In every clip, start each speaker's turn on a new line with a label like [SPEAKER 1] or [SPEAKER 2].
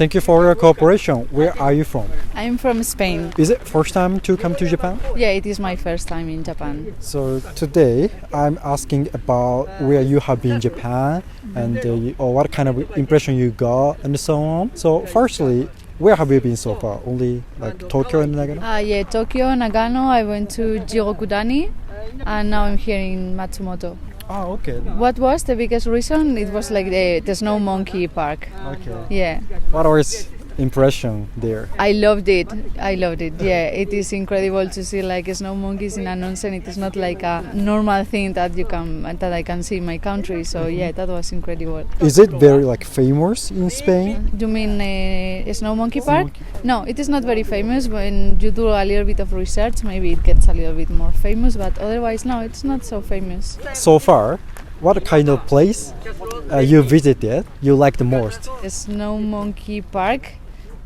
[SPEAKER 1] Thank you for your cooperation. Where are you from?
[SPEAKER 2] I'm from Spain.
[SPEAKER 1] Is it first time to come to Japan?
[SPEAKER 2] Yeah, it is my first time in Japan.
[SPEAKER 1] So today I'm asking about where you have been in Japan and or what kind of impression you got and so on. So firstly, where have you been so far? Only like Tokyo and Nagano?
[SPEAKER 2] Yeah, Tokyo, Nagano. I went to Jirokudani and now I'm here in Matsumoto.
[SPEAKER 1] Oh, okay.
[SPEAKER 2] What was the biggest reason? It was like the Snow Monkey Park.
[SPEAKER 1] Okay.
[SPEAKER 2] Yeah.
[SPEAKER 1] What was impression there?
[SPEAKER 2] I loved it. Yeah, it is incredible to see like snow monkeys in an onsen. It is not like a normal thing that I can see in my country. So yeah, that was incredible.
[SPEAKER 1] Is it very like famous in Spain?
[SPEAKER 2] You mean Snow Monkey Park? No, it is not very famous. When you do a little bit of research, maybe it gets a little bit more famous. But otherwise, no, it's not so famous.
[SPEAKER 1] So far, what kind of place you visited you like the most?
[SPEAKER 2] The Snow Monkey Park.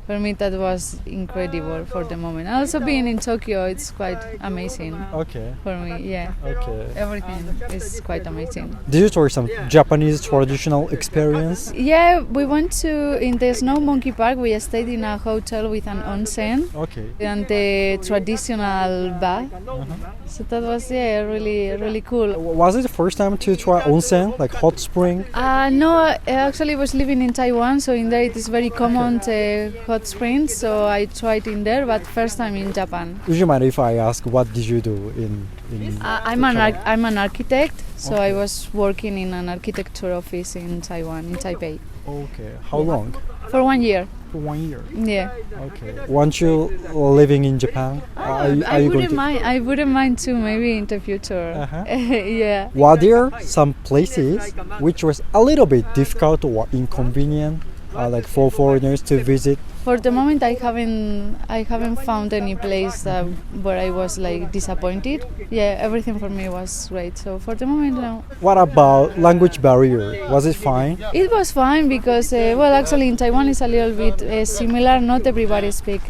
[SPEAKER 2] For me, that was incredible for the moment. Also, being in Tokyo, it's quite amazing.
[SPEAKER 1] Okay.
[SPEAKER 2] For me, yeah.
[SPEAKER 1] Okay.
[SPEAKER 2] Everything is quite amazing.
[SPEAKER 1] Did you try some Japanese traditional experience?
[SPEAKER 2] Yeah, we went to, in the Snow Monkey Park, we stayed in a hotel with an onsen.
[SPEAKER 1] Okay.
[SPEAKER 2] And the traditional bath. So that was, yeah, really, really cool.
[SPEAKER 1] Was it the first time to try onsen, like hot spring?
[SPEAKER 2] No, I actually was living in Taiwan, so in there it is very common hot springs, so I tried in there, but first time in Japan.
[SPEAKER 1] Would you mind if I ask what did you do in
[SPEAKER 2] I'm an architect, so I was working in an architecture office in Taiwan, in Taipei.
[SPEAKER 1] Okay. How long?
[SPEAKER 2] For 1 year.
[SPEAKER 1] For 1 year.
[SPEAKER 2] Yeah.
[SPEAKER 1] Okay. Once you living in Japan,
[SPEAKER 2] I wouldn't mind too, maybe in the future. Yeah.
[SPEAKER 1] Were there some places which was a little bit difficult or inconvenient, like for foreigners to visit?
[SPEAKER 2] For the moment, I haven't found any place where I was like disappointed. Yeah, everything for me was great. So for the moment, no.
[SPEAKER 1] What about language barrier? Was it fine?
[SPEAKER 2] It was fine because, actually in Taiwan it's a little bit similar. Not everybody speaks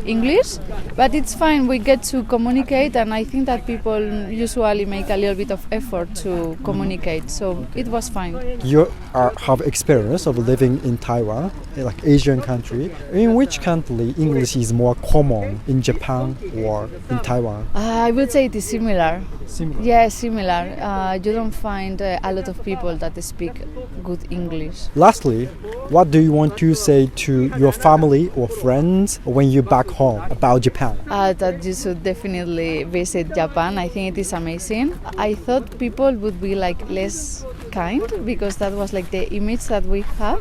[SPEAKER 2] English, but it's fine. We get to communicate, and I think that people usually make a little bit of effort to communicate. So it was fine.
[SPEAKER 1] You have experience of living in Taiwan, like Asian country. In which country English is more common, in Japan or in Taiwan?
[SPEAKER 2] I would say it is similar.
[SPEAKER 1] Similar.
[SPEAKER 2] Yeah, similar. You don't find a lot of people that speak good English.
[SPEAKER 1] Lastly, what do you want to say to your family or friends when you're back home about Japan?
[SPEAKER 2] That you should definitely visit Japan. I think it is amazing. I thought people would be like less kind because that was like the image that we have.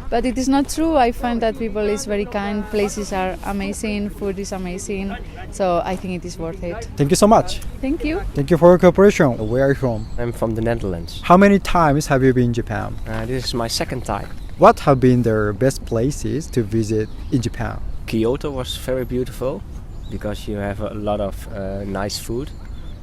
[SPEAKER 2] But it is not true. I find that people is very kind, places are amazing, food is amazing, so I think it is worth it.
[SPEAKER 1] Thank you so much.
[SPEAKER 2] Thank you.
[SPEAKER 1] Thank you for your cooperation. Where are you from?
[SPEAKER 3] I'm from the Netherlands.
[SPEAKER 1] How many times have you been in Japan?
[SPEAKER 3] This is my second time.
[SPEAKER 1] What have been the best places to visit in Japan?
[SPEAKER 3] Kyoto was very beautiful because you have a lot of nice food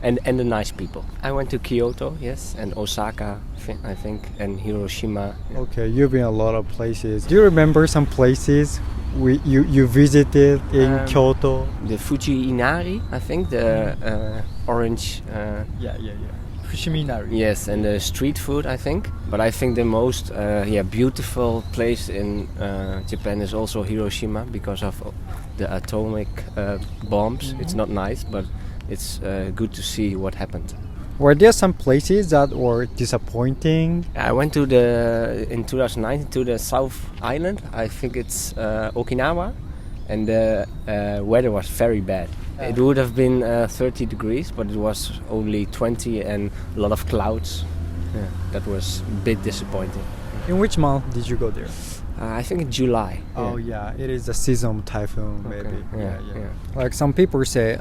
[SPEAKER 3] and the nice people. I went to Kyoto, yes, and Osaka, I think, and Hiroshima.
[SPEAKER 1] Okay, you've been a lot of places. Do you remember some places you visited in Kyoto?
[SPEAKER 3] The Fuji Inari, I think, the orange...
[SPEAKER 1] Yeah. Fushimi-inari.
[SPEAKER 3] Yes, and the street food, I think. But I think the most beautiful place in Japan is also Hiroshima because of the atomic bombs. It's not nice, but it's good to see what happened.
[SPEAKER 1] Were there some places that were disappointing?
[SPEAKER 3] I went to in 2019 to the South Island. I think it's Okinawa, and the weather was very bad. It would have been 30 degrees, but it was only 20 and a lot of clouds. Yeah, that was a bit disappointing.
[SPEAKER 1] In which month did you go there?
[SPEAKER 3] I think in July.
[SPEAKER 1] Oh yeah, it is a seasonal typhoon maybe.
[SPEAKER 3] Yeah.
[SPEAKER 1] Like some people say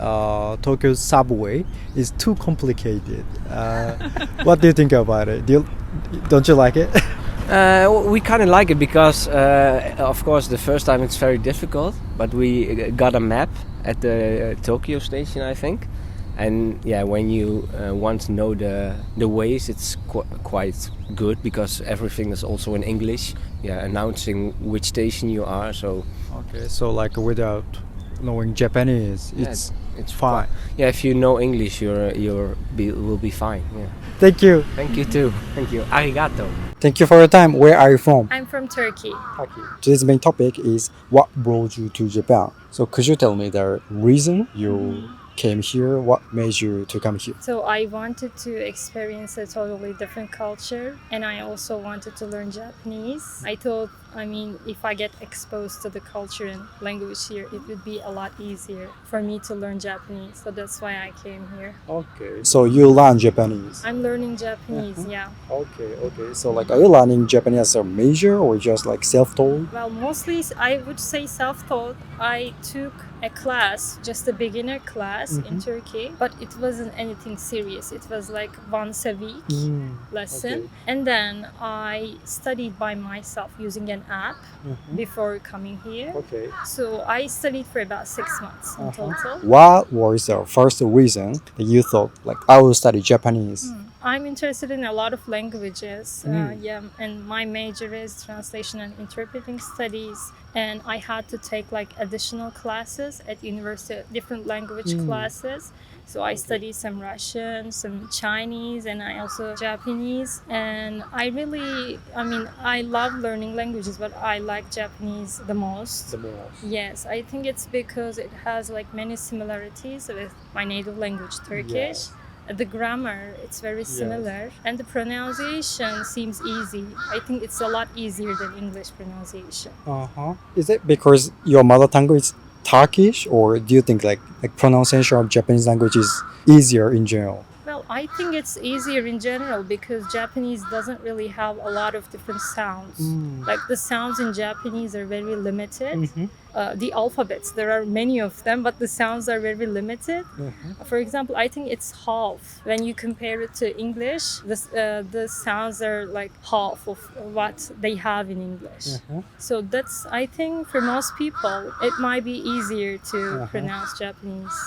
[SPEAKER 1] Tokyo's subway is too complicated. What do you think about it? Don't you like it?
[SPEAKER 3] We kind of like it because, of course, the first time it's very difficult, but we got a map at the Tokyo station, I think. And yeah, when you want to know the ways, it's quite good because everything is also in English. Yeah, announcing which station you are. So
[SPEAKER 1] okay, so like without knowing Japanese,
[SPEAKER 3] it's
[SPEAKER 1] Fine.
[SPEAKER 3] Yeah, if you know English, will be fine. Yeah.
[SPEAKER 1] Thank you.
[SPEAKER 3] Thank you too. Thank you. Arigato.
[SPEAKER 1] Thank you for your time. Where are you from?
[SPEAKER 4] I'm from Turkey.
[SPEAKER 1] Today's main topic is what brought you to Japan. So could you tell me the reason you came here? What made you to come here?
[SPEAKER 4] So I wanted to experience a totally different culture, and I also wanted to learn Japanese. I thought, if I get exposed to the culture and language here, it would be a lot easier for me to learn Japanese. So that's why I came here.
[SPEAKER 1] Okay. So you learn Japanese?
[SPEAKER 4] I'm learning Japanese, yeah.
[SPEAKER 1] Okay. So are you learning Japanese as a major or just self-taught?
[SPEAKER 4] Well, mostly I would say self-taught. I took a class, just a beginner class in Turkey, but it wasn't anything serious. It was once a week lesson.
[SPEAKER 1] Okay.
[SPEAKER 4] And then I studied by myself using an app before coming here.
[SPEAKER 1] Okay.
[SPEAKER 4] So I studied for about 6 months in total.
[SPEAKER 1] What was the first reason that you thought I will study Japanese?
[SPEAKER 4] I'm interested in a lot of languages, and my major is translation and interpreting studies, and I had to take additional classes at university, different language classes. So I studied some Russian, some Chinese, and I also Japanese. And I love learning languages, but I like Japanese the most. Yes, I think it's because it has many similarities with my native language, Turkish. The grammar, it's very similar, and the pronunciation seems easy. I think it's a lot easier than English pronunciation.
[SPEAKER 1] Is it because your mother tongue is Turkish, or do you think pronunciation of Japanese language is easier in general?
[SPEAKER 4] Well, I think it's easier in general because Japanese doesn't really have a lot of different sounds. The sounds in Japanese are very limited. The alphabets, there are many of them, but the sounds are very limited. For example, I think it's half. When you compare it to English, the sounds are half of what they have in English. So that's, I think, for most people, it might be easier to pronounce Japanese.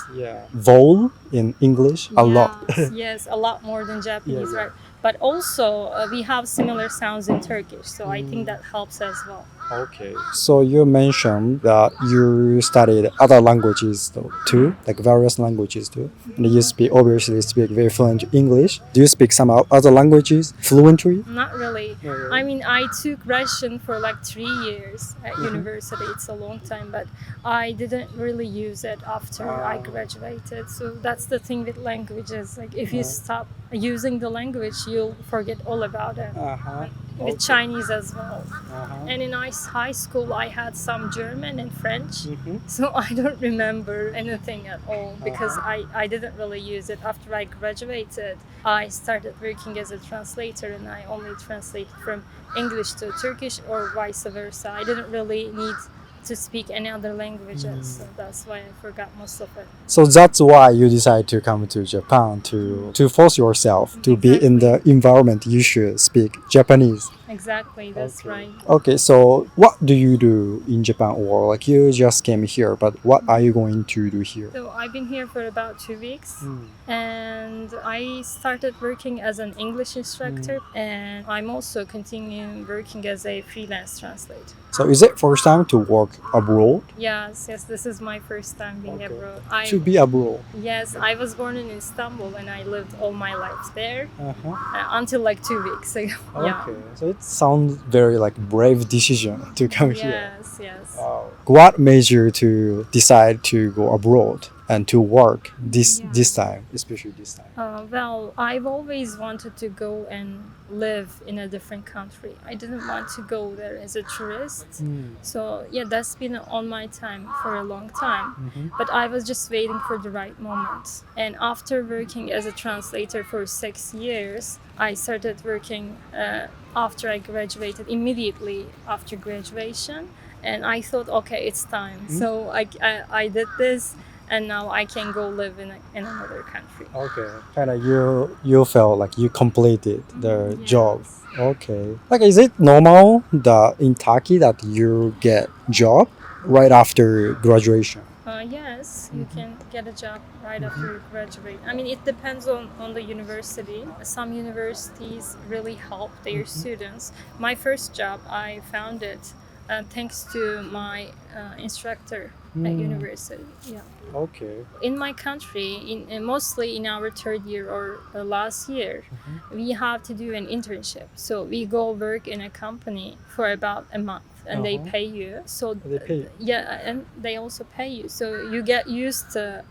[SPEAKER 1] Vowel in English, a lot.
[SPEAKER 4] Yes, a lot more than Japanese, right? But also, we have similar sounds in Turkish, so I think that helps as well.
[SPEAKER 1] Okay. So you mentioned that you studied other languages too, various languages too, and you obviously speak very fluent English. Do you speak some other languages fluently?
[SPEAKER 4] Not really. I took Russian for 3 years at university. It's a long time, but I didn't really use it after I graduated. So that's the thing with languages. If you stop using the language, you'll forget all about it. With Chinese as well. And in high school, I had some German and French, so I don't remember anything at all because I didn't really use it. After I graduated, I started working as a translator, and I only translate from English to Turkish or vice versa. I didn't really need to speak any other languages, so that's why I forgot most of it.
[SPEAKER 1] So that's why you decided to come to Japan to force yourself to be in the environment you should speak Japanese.
[SPEAKER 4] Exactly, that's right.
[SPEAKER 1] Okay, so what do you do in Japan, or you just came here, but what are you going to do here?
[SPEAKER 4] So I've been here for about 2 weeks, and I started working as an English instructor, and I'm also continuing working as a freelance translator.
[SPEAKER 1] So is it first time to work abroad?
[SPEAKER 4] Yes, this is my first time being abroad.
[SPEAKER 1] To be abroad?
[SPEAKER 4] Yes, I was born in Istanbul and I lived all my life there until 2 weeks ago.
[SPEAKER 1] Okay, so it sounds very brave decision to come here.
[SPEAKER 4] Yes.
[SPEAKER 1] What made you to decide to go abroad and to work this time, especially this time?
[SPEAKER 4] Well, I've always wanted to go and live in a different country. I didn't want to go there as a tourist. So that's been on my time for a long time. But I was just waiting for the right moment. And after working as a translator for 6 years, I started working after I graduated, immediately after graduation. And I thought, okay, it's time. So I did this. And now I can go live in another country.
[SPEAKER 1] Okay. Kind of you felt you completed the job. Okay. Is it normal that in Turkey that you get job right after graduation?
[SPEAKER 4] Yes, you can get a job right after you graduate. It depends on the university. Some universities really help their students. My first job, I found it thanks to my instructor at university. Yeah.
[SPEAKER 1] Okay.
[SPEAKER 4] In my country, mostly in our third year or last year, we have to do an internship. So we go work in a company for about a month, and they pay you. So
[SPEAKER 1] They pay.
[SPEAKER 4] yeah, and they also pay you. So you get used to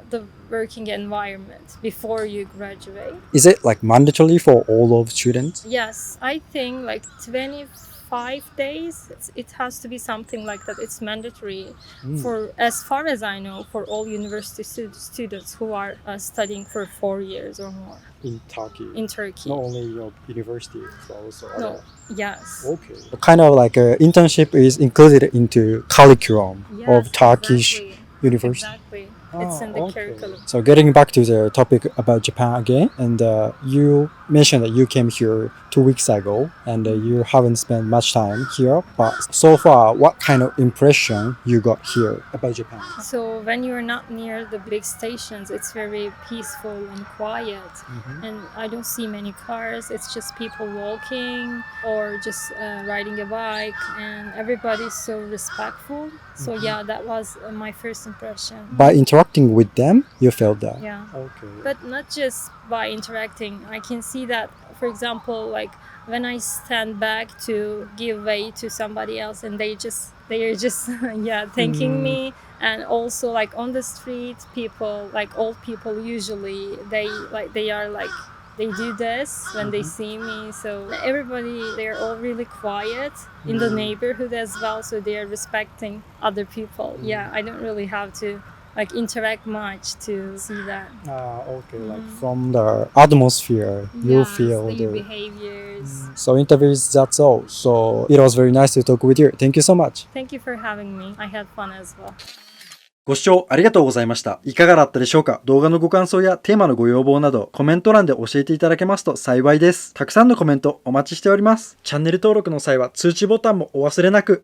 [SPEAKER 4] the working environment before you graduate.
[SPEAKER 1] Is it like mandatory for all of students?
[SPEAKER 4] Yes, I think like 25 days. It has to be something like that. It's mandatory for, as far as I know, for all university students who are studying for 4 years or more
[SPEAKER 1] In Turkey?
[SPEAKER 4] in Turkey.
[SPEAKER 1] Not only your university, but also
[SPEAKER 4] No.
[SPEAKER 1] other.
[SPEAKER 4] Yes.
[SPEAKER 1] Okay. Kind of like internship is included into curriculum of
[SPEAKER 4] Yes,
[SPEAKER 1] Turkish
[SPEAKER 4] exactly.
[SPEAKER 1] university.
[SPEAKER 4] Exactly. It's in the curriculum.
[SPEAKER 1] So getting back to the topic about Japan again, and you mentioned that you came here 2 weeks ago, and you haven't spent much time here. But so far, what kind of impression you got here about Japan?
[SPEAKER 4] So when you're not near the big stations, it's very peaceful and quiet. And I don't see many cars. It's just people walking or just riding a bike, and everybody's so respectful. So yeah, that was my first impression.
[SPEAKER 1] By interacting with them, you felt that.
[SPEAKER 4] Yeah.
[SPEAKER 1] Okay.
[SPEAKER 4] But not just by interacting. I can see that, for example, like when I stand back to give way to somebody else, and they are just yeah, thanking me. And also like on the street, people, like old people, usually they do this when they see me. So everybody, they're all really quiet in the neighborhood as well. So they are respecting other people. Yeah, I don't really have to like interact much to see that.
[SPEAKER 1] Okay. Like from the atmosphere, you
[SPEAKER 4] Yes,
[SPEAKER 1] feel
[SPEAKER 4] the
[SPEAKER 1] the.
[SPEAKER 4] behaviors.
[SPEAKER 1] So interviews, that's all. So it was very nice to talk with you. Thank you so much.
[SPEAKER 4] Thank you for having me. I had fun as well.
[SPEAKER 1] ご視聴ありがとうございました。いかがだったでしょうか？動画のご感想やテーマのご要望などコメント欄で教えていただけますと幸いです。たくさんのコメントお待ちしております。チャンネル登録の際は通知ボタンもお忘れなく。